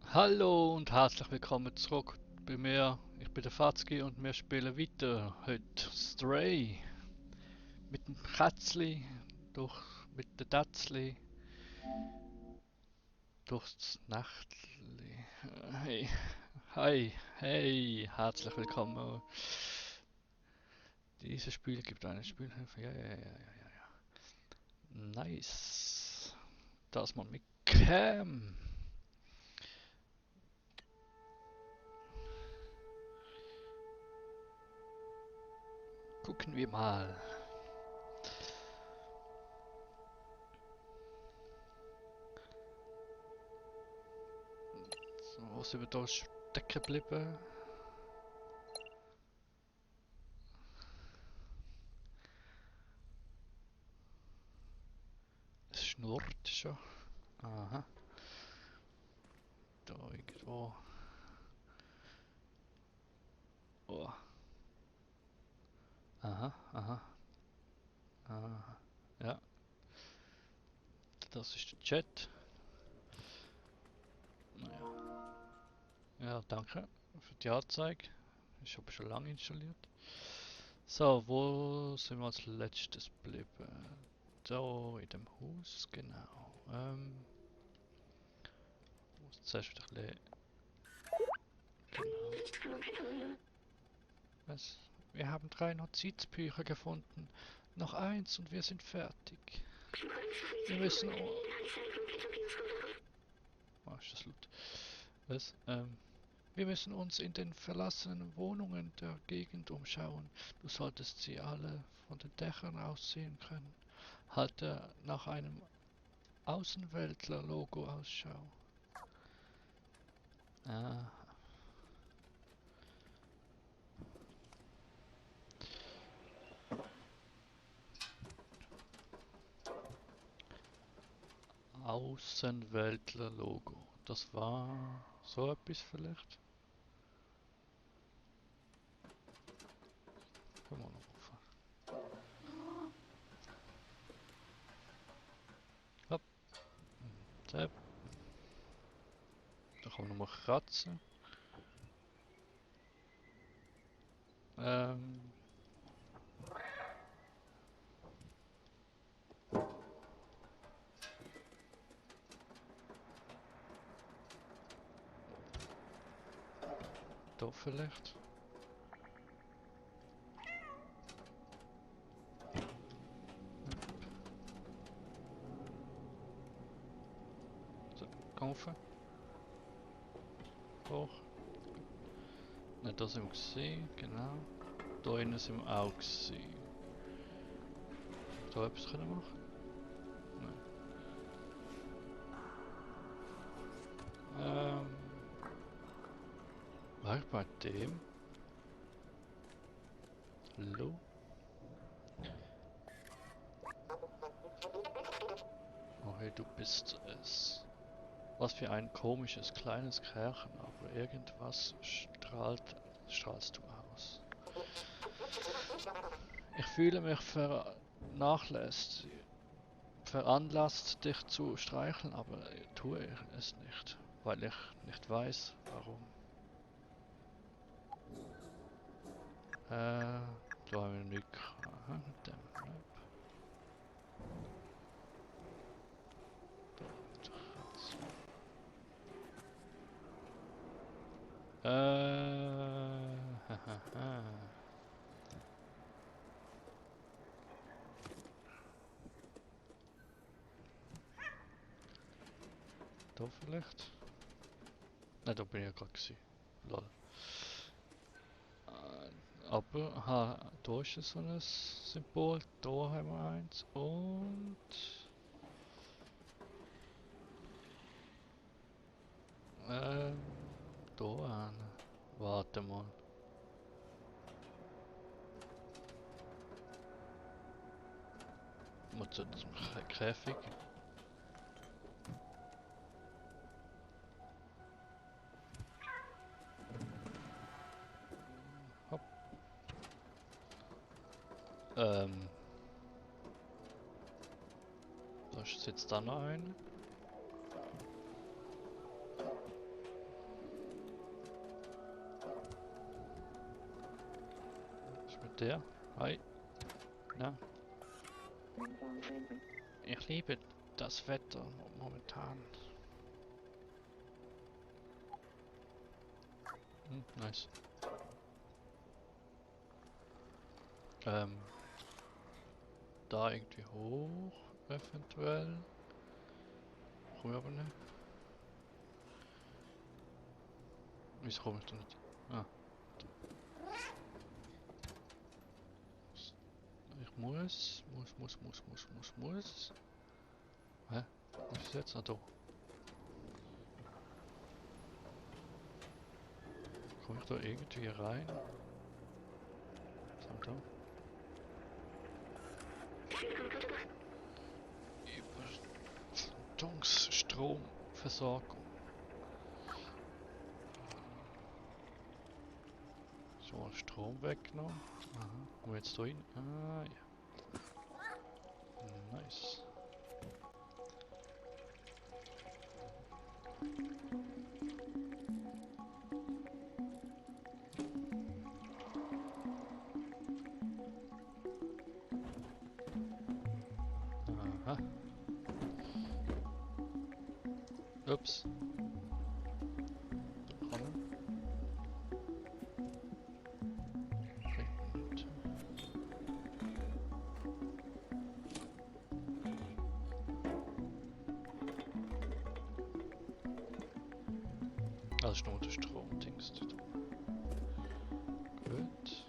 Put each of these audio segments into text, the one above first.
Hallo und herzlich willkommen zurück bei mir. Ich bin der Fatzki und wir spielen weiter heute Stray mit dem Kätzli durch mit der Dätzli durchs Nächtli. Hey, hi, hey, herzlich willkommen. Dieses Spiel gibt eine Spielhilfe. Ja. Nice. Das mal mit Cam. Gucken wir mal. So, wo sind wir da stecken geblieben? Es schnurrt schon. Aha, da irgendwo. Oh. Aha. Ja, das ist der Chat. Naja. Ja, danke für die Anzeige. Ich habe schon lange installiert. So, wo sind wir als letztes geblieben? Da in dem Haus, genau. Muss zuerst wieder ein bisschen. Genau. Was? Wir haben 3 Notizbücher gefunden. Noch eins und wir sind fertig. Wir müssen. Oh, ist das laut? Was? Wir müssen uns in den verlassenen Wohnungen der Gegend umschauen. Du solltest sie alle von den Dächern aus sehen können. Halte nach einem Außenweltler-Logo Ausschau. Ah, Außenweltler-Logo. Das war so etwas vielleicht? Können wir noch aufhören. Hopp, Tab. Da kann man nochmal kratzen. Ähm, da vielleicht. So, kaufen. Hoch. Ne, da sind wir gesehen, genau. Da innen sind wir auch gesehen. Da etwas können machen? Nein. War ich bei dem? Hallo? Oh hey, du bist es. Was für ein komisches kleines Kerlchen, aber irgendwas strahlst du aus. Ich fühle mich veranlasst, dich zu streicheln, aber tue ich es nicht, weil ich nicht weiß, warum. Da haben wir nichts mit dem. Nope. Da mit Katze. Hahaha. Da vielleicht? Ne, da bin ich ja gerade gewesen. Lol. Aber, aha, da ist so ein Symbol, da haben wir eins und ähm, da an. Warte mal. Muss zum Käfig. Hopp. Ähm, da ist jetzt da noch ein. Der? Hi. Na? Ich liebe das Wetter momentan. Nice. Da irgendwie hoch, eventuell. Komm ich aber nicht. Wieso komme ich da nicht? Ah. Ich muss. Hä? Was ist jetzt? Ah, da. Komme ich da irgendwie rein? Was haben wir da? Übertragungsstromversorgung. So, mal Strom weggenommen. Aha. Wo jetzt da hin? Ah, ja. Nice. Aha. Ups. Bekommen. Print. Also ist nur der Stromdings. Gut.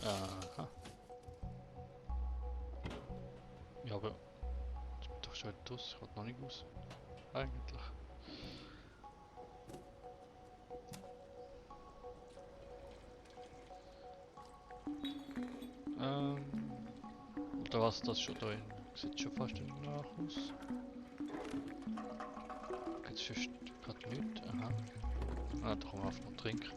Aha. Ja, aber ich bin doch schon wieder aus. Ich will noch nicht aus. Eigentlich. Oder was das schon da in? Sieht schon fast danach aus. Jetzt ist gerade nichts. Aha. Ah, da kann man einfach noch trinken.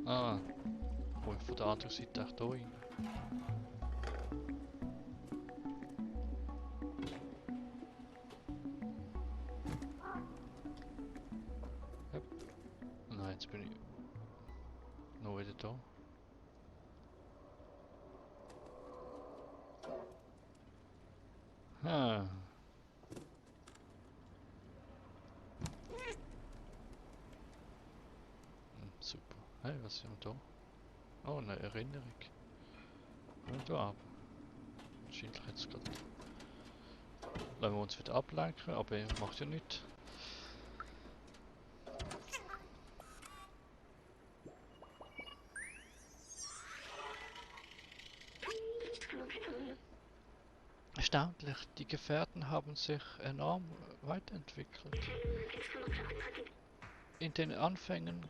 Ah, komm ich von der anderen Seite echt da rein. Yep. Nein, jetzt bin ich noch wieder da. Ah. Super. Hey, was haben wir da? Oh, eine Erinnerung. Und da ab. Wahrscheinlich jetzt gerade. Lassen wir uns wieder ablenken, aber macht ja nichts. Erstaunlich, die Gefährten haben sich enorm weiterentwickelt. In den Anfängen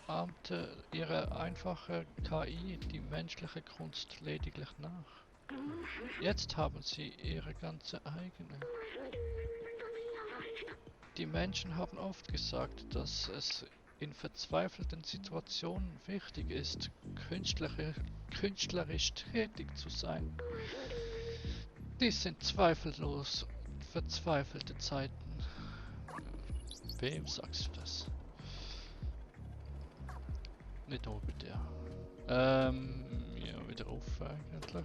ahmte ihre einfache KI die menschliche Kunst lediglich nach. Jetzt haben sie ihre ganze eigene. Die Menschen haben oft gesagt, dass es in verzweifelten Situationen wichtig ist, künstlerisch tätig zu sein. Dies sind zweifellos verzweifelte Zeiten. Wem sagst du das? Nicht nur bei dir. Ja, wieder auf eigentlich.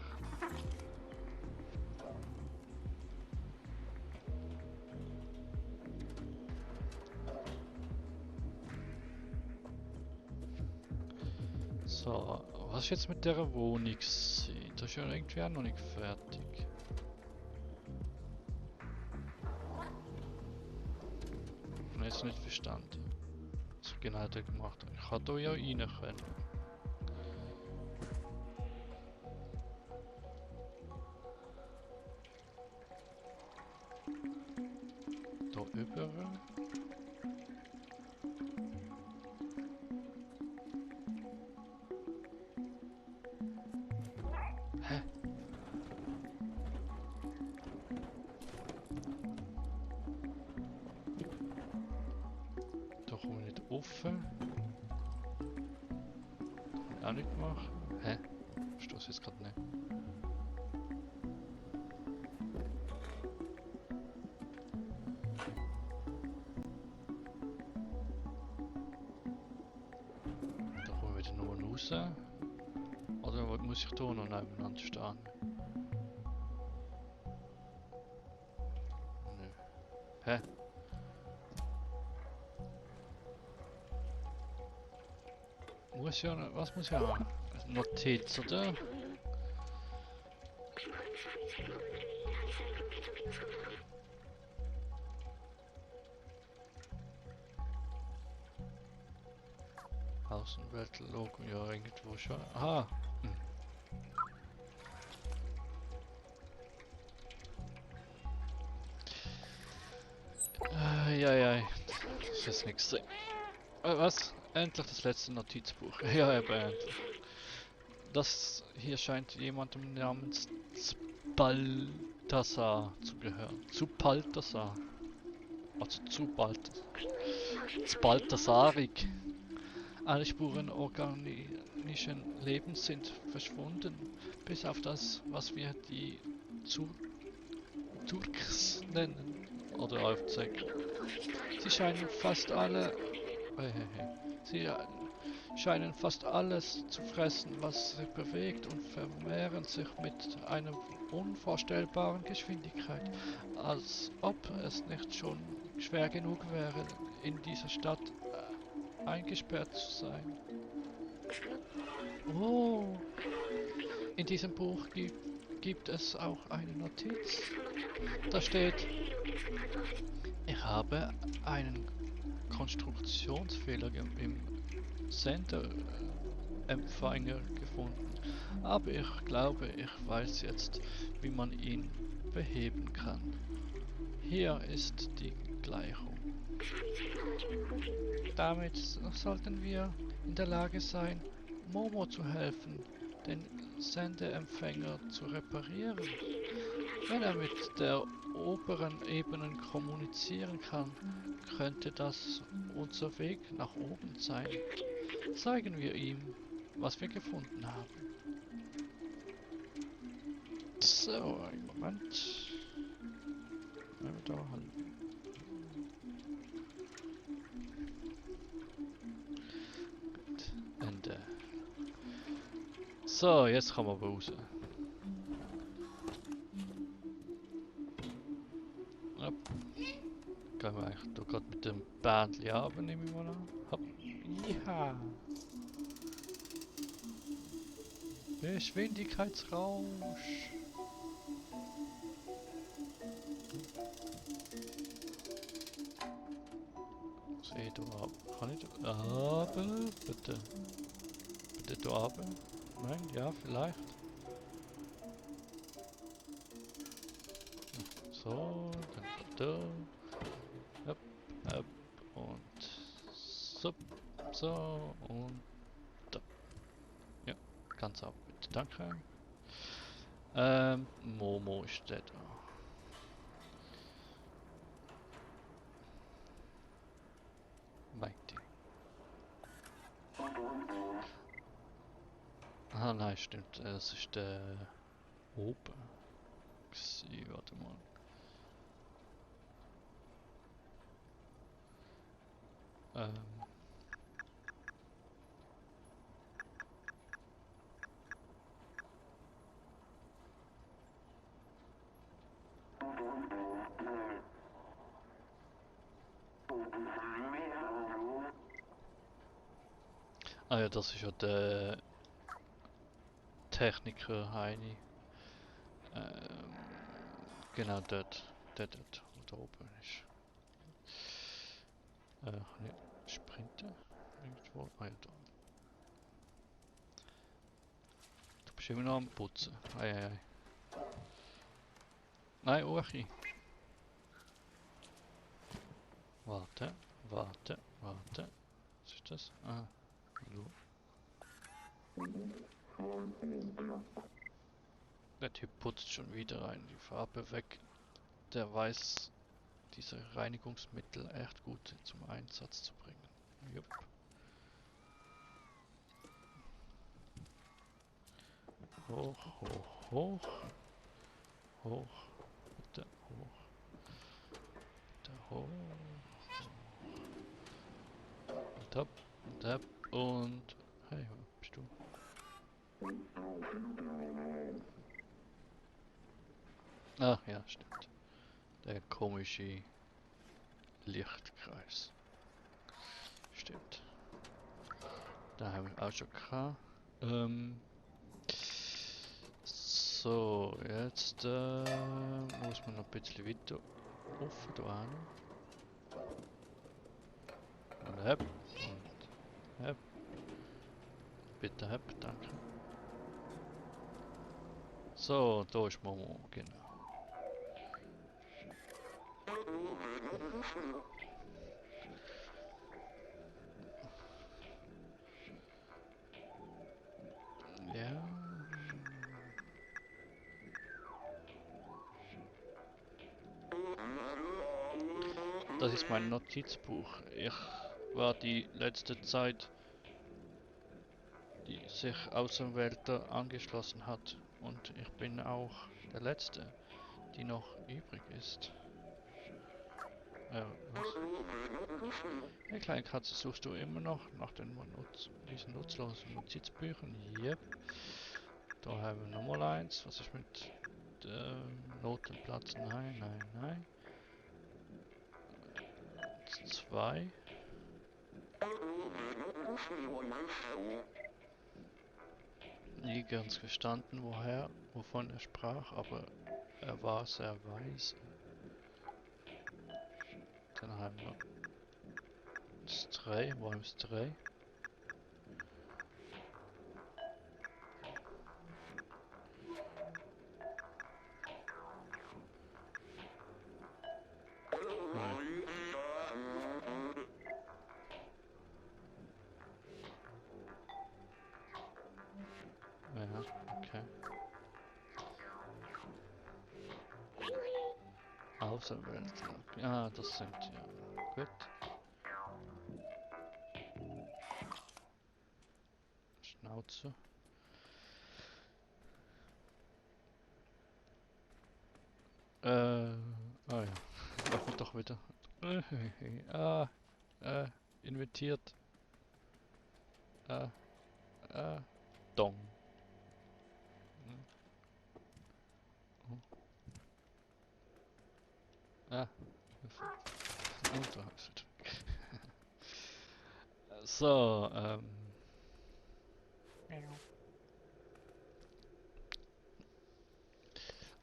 So, was ist jetzt mit der Wohnung? Das ist ja irgendwie auch noch nicht fertig. Ich habe jetzt nicht verstanden, was ich genau da gemacht habe. Ich kann da ja rein können. Da über. Hä? Da komme ich nicht offen. Kann ich auch nicht machen. Hä? Verstehe es jetzt gerade nicht. raus? Oder muss ich da noch nebeneinander stehen? Nö. Hä? Muss ja, was muss ja? Notiz, oder? Außenwelt-Logo, ja, irgendwo schon. Aha! Hm. Ja, ja, das ist nichts. Was? Endlich das letzte Notizbuch. Ja, aber endlich. Das hier scheint jemandem namens Balthasar zu gehören. Zu Balthasar. Also zu Balthasar. Balthasarik. Alle Spuren organischen Lebens sind verschwunden, bis auf das, was wir die Turks nennen oder aufzeigen. Sie scheinen fast alle, sie scheinen fast alles zu fressen, was sich bewegt und vermehren sich mit einer unvorstellbaren Geschwindigkeit, als ob es nicht schon schwer genug wäre, in dieser Stadt eingesperrt zu sein. Oh, in diesem Buch gibt es auch eine Notiz. Da steht, ich habe einen Konstruktionsfehler im Senderempfänger gefunden, aber ich glaube, ich weiß jetzt, wie man ihn beheben kann. Hier ist die Gleichung. Damit sollten wir in der Lage sein, Momo zu helfen, den Sendeempfänger zu reparieren. Wenn er mit der oberen Ebene kommunizieren kann, könnte das unser Weg nach oben sein. Zeigen wir ihm, was wir gefunden haben. So, einen Moment. Da, gut. Ende. So, jetzt kommen wir raus. Ja. Gehen wir eigentlich da gerade mit dem Bändchen runter, nehme ich mal an. Hopp. Ja. Geschwindigkeitsrausch. Sehe da ab. Kann ich da? Aber bitte. Bitte da runter. Nein, ja, vielleicht. So, dann da. Hopp, hopp. Und so. So und da. Ja, ganz ab, bitte. Danke. Momo ist der da. Meinte. Ah nein, stimmt. Das ist der oben. Warte mal. Ähm. Ah ja, das ist ja der Techniker Heini. Ähm, genau dort. Der dort, wo da oben ist. Kann ich sprinten? Irgendwo? Ah ja, da. Du bist immer noch am Putzen. Ei, ei, ei. Nein, Uchi. Warte, warte, warte. Was ist das? Ah, hallo. Der Typ putzt schon wieder rein, die Farbe weg. Der weiß diese Reinigungsmittel echt gut zum Einsatz zu bringen. Jupp. Hoch, hoch, hoch. Hoch. Bitte hoch. Bitte hoch. Und ab. Und ab. Und. Hey, wo bist du? stimmt. Der komische Lichtkreis. Stimmt. Da haben wir auch schon gehabt. So, jetzt muss man noch ein bisschen weiter offen da hin. Und hep. Und hep. Bitte hep, danke. So, da ist Momo, genau. Ja. Das ist mein Notizbuch. Ich war die letzte Zeit, die sich Außenwelter angeschlossen hat. Und ich bin auch der Letzte, die noch übrig ist. Was? Hey kleine Katze, suchst du immer noch nach diesen nutzlosen Notizbüchern? Yep. Da haben wir nochmal eins. Was ist mit Notenplatz? Nein, nein, nein. Zwei. Nie ganz verstanden, wovon er sprach, aber er war sehr weise. Dann haben wir Stray. Wo haben wir Stray? Nein. Ja, okay. Außenweltler. Ja, das sind ja. Gut. Schnauze. Ah ja. Mach mich doch wieder. Ah, invertiert. Ah, Dong. Hm. Oh. Ah, und da ist es. So,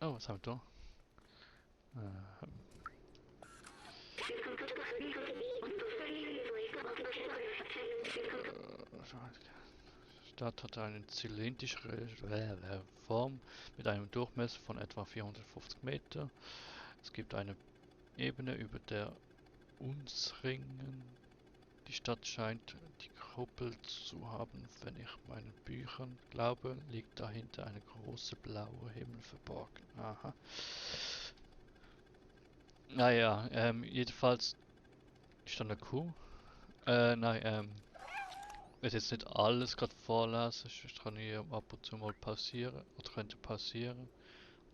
oh, was haben wir da? Stadt hat eine zylindrische Form mit einem Durchmesser von etwa 450 Meter. Es gibt eine Ebene über der Unsringen. Die Stadt scheint die Kuppel zu haben. Wenn ich meinen Büchern glaube, liegt dahinter eine große blaue Himmel verborgen. Aha. Naja, jedenfalls stand eine Kuh. Nein, ich werde jetzt nicht alles gerade vorlesen, sonst kann ich ab und zu mal pausieren, oder könnte passieren.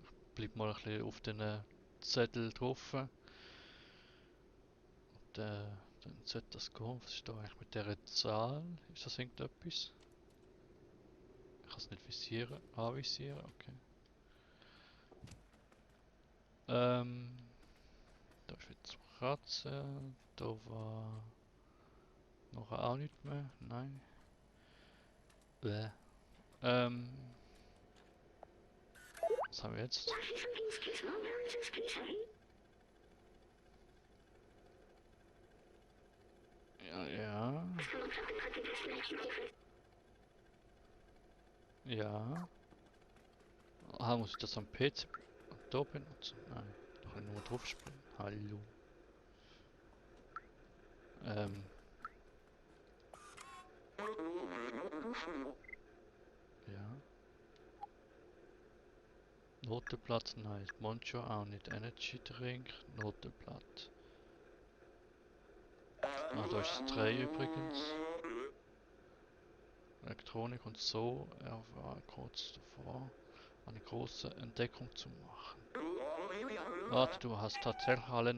Ich bleib mal ein bisschen auf den Zettel drauf. Und dann sollte das gehen. Was ist da eigentlich mit dieser Zahl? Ist das irgendetwas? Ich kann es nicht visieren. Anvisieren, okay. Da ist jetzt Katze. Da war noch auch nicht mehr. Nein. Bäh. Was haben wir jetzt? Ja, ja. Ja. Ah, muss ich das am PC da benutzen? Nein, da kann ich nur drauf spielen. Hallo. Ja. Noteblatt, nein. Moncho auch nicht. Energy Drink, Noteblatt. Ah, da ist das 3 übrigens. Elektronik und so. Er war kurz davor, eine große Entdeckung zu machen. Warte, du hast tatsächlich alle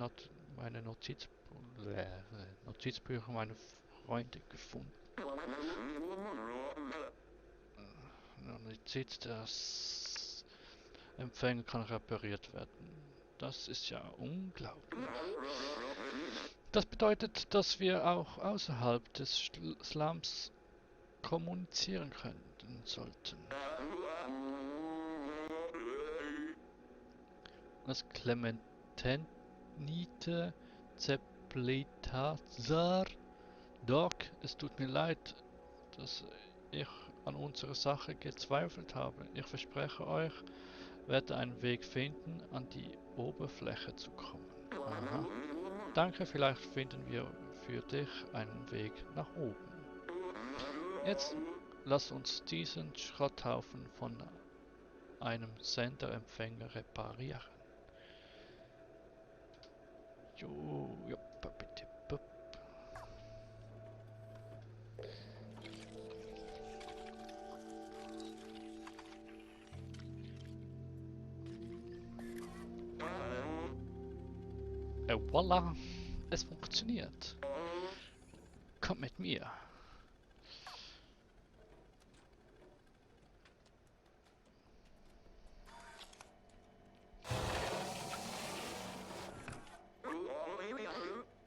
meine Notizbücher meiner Freunde gefunden. Notiz, das Empfänger kann repariert werden. Das ist ja unglaublich. Das bedeutet, dass wir auch außerhalb des Slums kommunizieren können sollten. Das Clementenite Zeplitazar. Doc, es tut mir leid, dass ich an unserer Sache gezweifelt habe. Ich verspreche euch, werde einen Weg finden, an die Oberfläche zu kommen. Aha. Danke, vielleicht finden wir für dich einen Weg nach oben. Jetzt lass uns diesen Schrotthaufen von einem Senderempfänger reparieren. Jo, jo, bitte, bup. Voila, es funktioniert. Komm mit mir.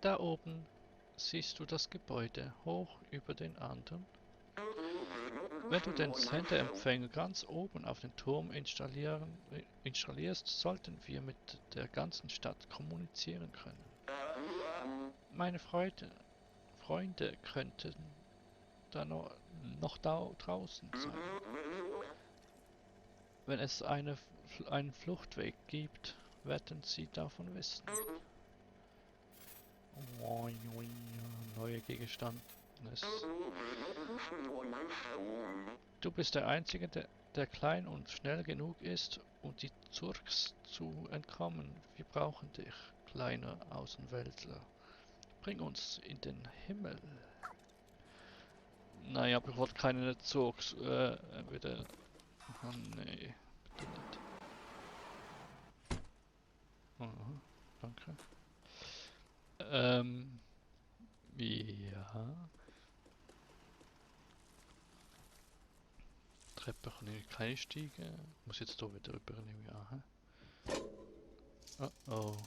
Da oben siehst du das Gebäude hoch über den anderen. Wenn du den Senderempfänger ganz oben auf den Turm installierst, sollten wir mit der ganzen Stadt kommunizieren können. Meine Freunde könnten da noch da draußen sein. Wenn es einen Fluchtweg gibt, werden sie davon wissen. Neue Gegenstand. Du bist der Einzige, der klein und schnell genug ist, um die Zurks zu entkommen. Wir brauchen dich, kleiner Außenweltler. Bring uns in den Himmel. Naja, aber ich wollte keine Zurks, wieder... Oh nee, bitte nicht. Aha, danke. Ja. Treppe kann ich keine steigen. Muss jetzt hier wieder rüber, nehme ich an. Oh oh.